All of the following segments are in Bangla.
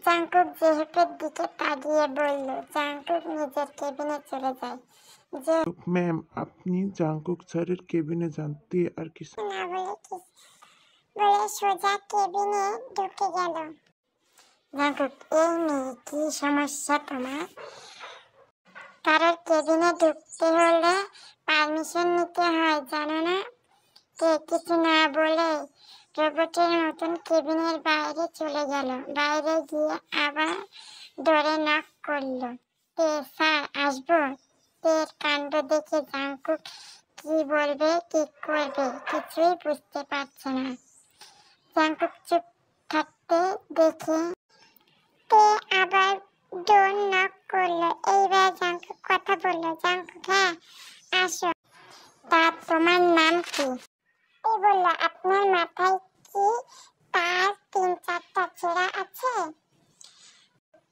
জাংকুক জেহেপের দিকে তাকিয়ে বলল। জাংকুক নিজের কেবিনে চলে যায়। ম্যাম, আপনি জাংকুক স্যারের কেবিনে যান। তে আর কিছু না বলে সোজা কেবিনে ঢুকে গেল। জাংকুক, এই মেয়ে, কি সমস্যা তোমার? কারোর কেবিনে ঢুকতে হলে পারমিশন নিতে হয়, জানো না? তে কিছু না বলে রোবটের মতন কেবিনের বাইরে চলে গেল। বাইরে গিয়ে আবার ডোরে নক করলো। তে স্যার, আসবো? তের কাণ্ড দেখে জাংকুক কি বলবে কি করবে কিছুই বুঝতে পারছে না। জাংকুক চুপ থাকতে দেখে তে আবার ডোর নক করলো। এইবার জাংকুক কথা বলল। জাংকুক, হ্যাঁ আসো। তা তোমার নাম কি? তে বলল, আপনার মাথায় কি তার 3-4টা ছেঁড়া আছে?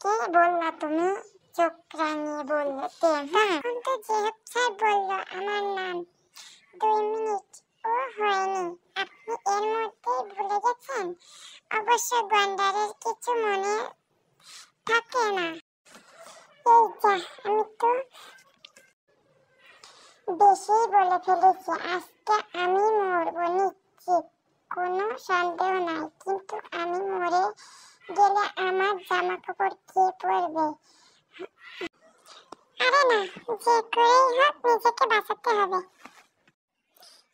কে বললা তুমি? চোখ রাঙিয়ে বলল তে। এখন তো জেহেপ স্যার বলল আমার নাম। 2 মিনিট ও হয়নি, আপনি এর মধ্যেই ভুলে গেছেন? অবশ্য গন্ডারের কিছু মনে থাকে না। এই যা, আমি তো বেশি বলে ফেলেছি। আজকে আমি মরবো নিশ্চিত, কোনো সন্দেহ নাই। কিন্তু আমি মরে গেলে আমার জামা কাপড় কে পরবে? আরে না, যে করেই হোক নিজেকে বাঁচাতে হবে।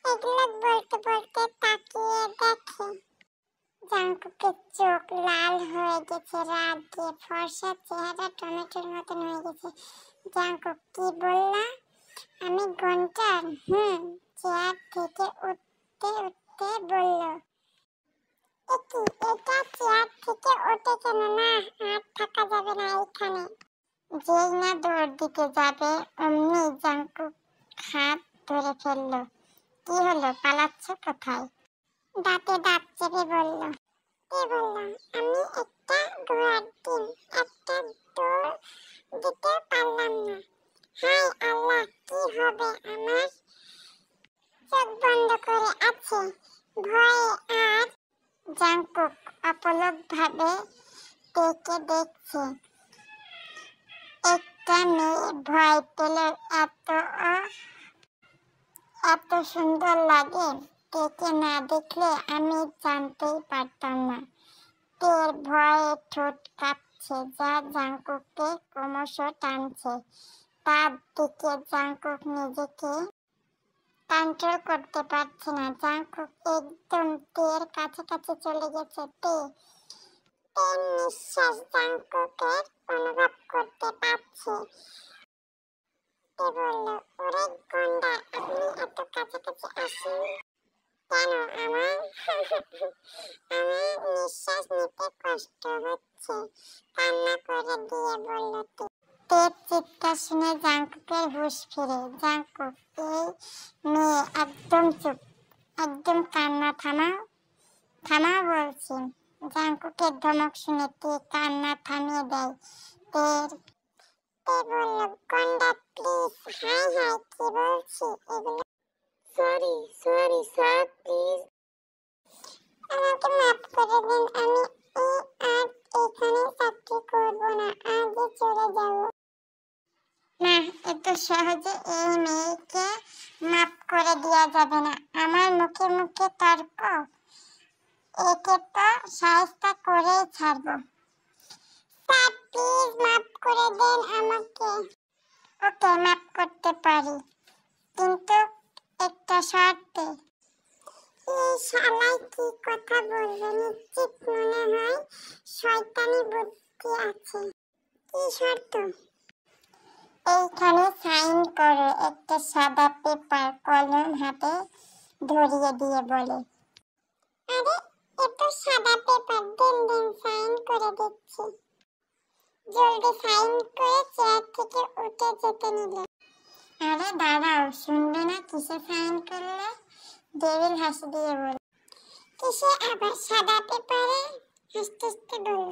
এগুলো বলতে বলতে তাকিয়ে দেখে জাংকুকের চোখ লাল হয়ে গেছে রাগে। ফর্সা চেহারা টমেটোর মতন হয়ে গেছে। জাংকুক, কি বললা? আমি গন্ডার? চেয়ার থেকে উঠতে উঠতে বলল। একি, এটা চেয়ার থেকে ওঠে কেন? না, আর থাকা যাবে না এখানে। যেই না দৌড় দিতে যাবে অমনি জাংকুক হাত ধরে ফেলল। কি হলো, পালাচ্ছ কোথায়? দাঁতে দাঁত চেপে বলল। তে বললাম, আমি একটা ঘোড়ার ডিম, একটা দৌড় দিতে পারলাম না। হায় আল্লাহ, কি হবে আমার? চোখ বন্ধ করে আছে ভয়ে। আর জাংকুক অপলক ভাবে তেকে দেখছে। একটা মেয়ে ভয় পেলে এত সুন্দর লাগে? তেকে না দেখলে আমি জানতেই পারতাম না। তের ভয়ে ঠোঁট কাঁপছে, যা জাংকুককে ক্রমশ টানছে তার দিকে। জাংকুক নিজেকে কন্ট্রোল করতে পারছে না। জাংকুক একদম তের কাছাকাছি চলে গেছে। তের নিঃশ্বাস জাংকুকের অনুভব করতে পারছে। তে বলল, ওরে গন্ডার, আপনি এত কাছাকাছি আসেন কেন আমার? আমার নিঃশ্বাস নিতে কষ্ট হচ্ছে, কান্না করে দিয়ে বলল তে। তের চিৎকার শুনে জাংকুকের হুঁশ ফিরে। জাংকুক, এই মেয়ে, একদম চুপ, একদম কান্না থামাও বলছি। জাংকুকের ধমক শুনে তে কান্না থামিয়ে দেয়। তে বলল, গন্ডার প্লিজ। হাই কি বলছি এগুলো? সরি স্যার, প্লিজ আমাকে মাফ করে দিন। আমি আর এখানে চাকরি করব না, আজই চলে যাব। না, এত সহজে এই মেয়েকে মাফ করে দেওয়া যাবে না। আমার মুখে মুখে তর্ক, একে তো শায়েস্তা করেই ছাড়বো। স্যার প্লিজ মাফ করে দেন আমাকে। ওকে, মাফ করতে পারি, কিন্তু একটা শর্তে। এই শালাই কি কথা বলবে? নিশ্চিত মনে হয় শয়তানি বুদ্ধি আছে। কি শর্ত? এইখানে সাইন করো। একটা সাদা পেপার কলম হাতে ধরিয়ে দিয়ে বলে। আরে, এত সাদা পেপার, দিন সাইন করে দিচ্ছি। জলদি সাইন করে চেয়ার থেকে উঠে যেতে নিল। আরে দাঁড়াও, শুনবে না কিসে সাইন করলে? ডেভিল হাসি দিয়ে বলল। কিসে আবার? সাদা পেপারে? হাসতে হাসতে বলল।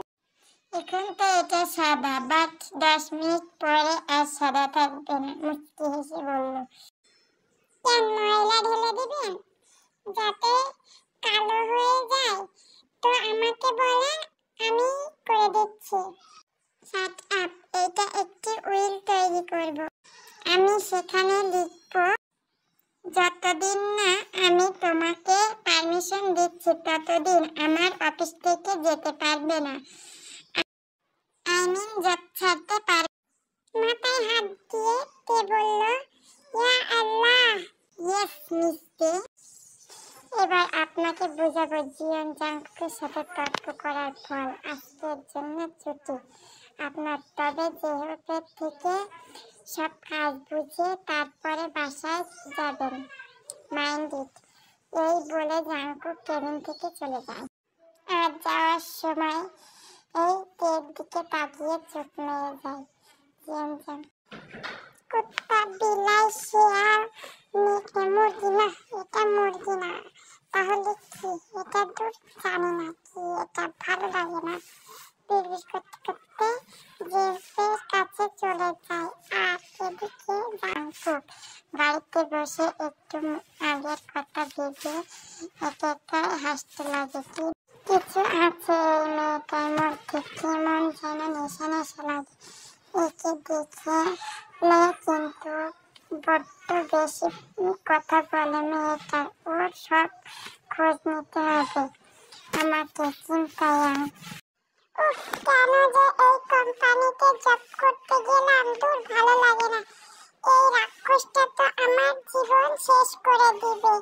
এখন তো এটা সাদা, বাট 10 মিনিট পরে আর সাদা থাকবে না। মুচকি হেসে বলল। কেন, ময়লা ঢেলে দিবেন যাতে কালো হয়ে যায়? তো আমাকে বলেন, আমি করে দিচ্ছি। শাট আপ, এটা একটি উইল তৈরি করব। আমি সেখানে লিখব, যতদিন না আমি তোমাকে পারমিশন দিচ্ছি ততদিন আমার অফিস থেকে যেতে পারবে না। জব ছাড়তে পারবে। মাথায় হাত দিয়ে তে বলল, ইয়া আল্লাহ, ইয়েস মিস্টি। এবার আপনাকে বুঝাবো জিয়ন জাংকুকের সাথে তর্ক করার ফল। আজকের জন্য ছুটি আপনার, তবে জেহপের থেকে সব কাজ বুঝে তারপরে বাসায় যাবেন। Mind it. এই বলে জাংকুক কেবিন থেকে চলে যায়। আর যাওয়ার সময় এই তের দিকে তাকিয়ে চোখ মেরে যায় জিয়ন জাং। কুত্তা, বিলাই, শেয়াল, মেয়ে মুরগি না, এটা মুরগি না, তাহলে কি? এটা দুধ, জানি না কি, এটা ভালো লাগে না। বিড়বিড় করতে করতে জেফের কাছে চলে যায়। আর এদিকে জাংকুক বাড়িতে বসে একটু আগের কথা ভেবে একা একা হাসতে লাগে। কিছু আছে এই মেয়েটার মধ্যে, কেমন যেন নেশা নেশা লাগে। একে দেখলে কিন্তু বড্ড বেশি কথা বলে মেয়েটার। ওর সব খোঁজ নিতে হবে আমাকে। চিন্তায় উফ, কেন যে এই কোম্পানিতে জব করতে গেলাম, দূর ভালো লাগে না। এই রাক্ষসটা তো আমার জীবন শেষ করে দিবে।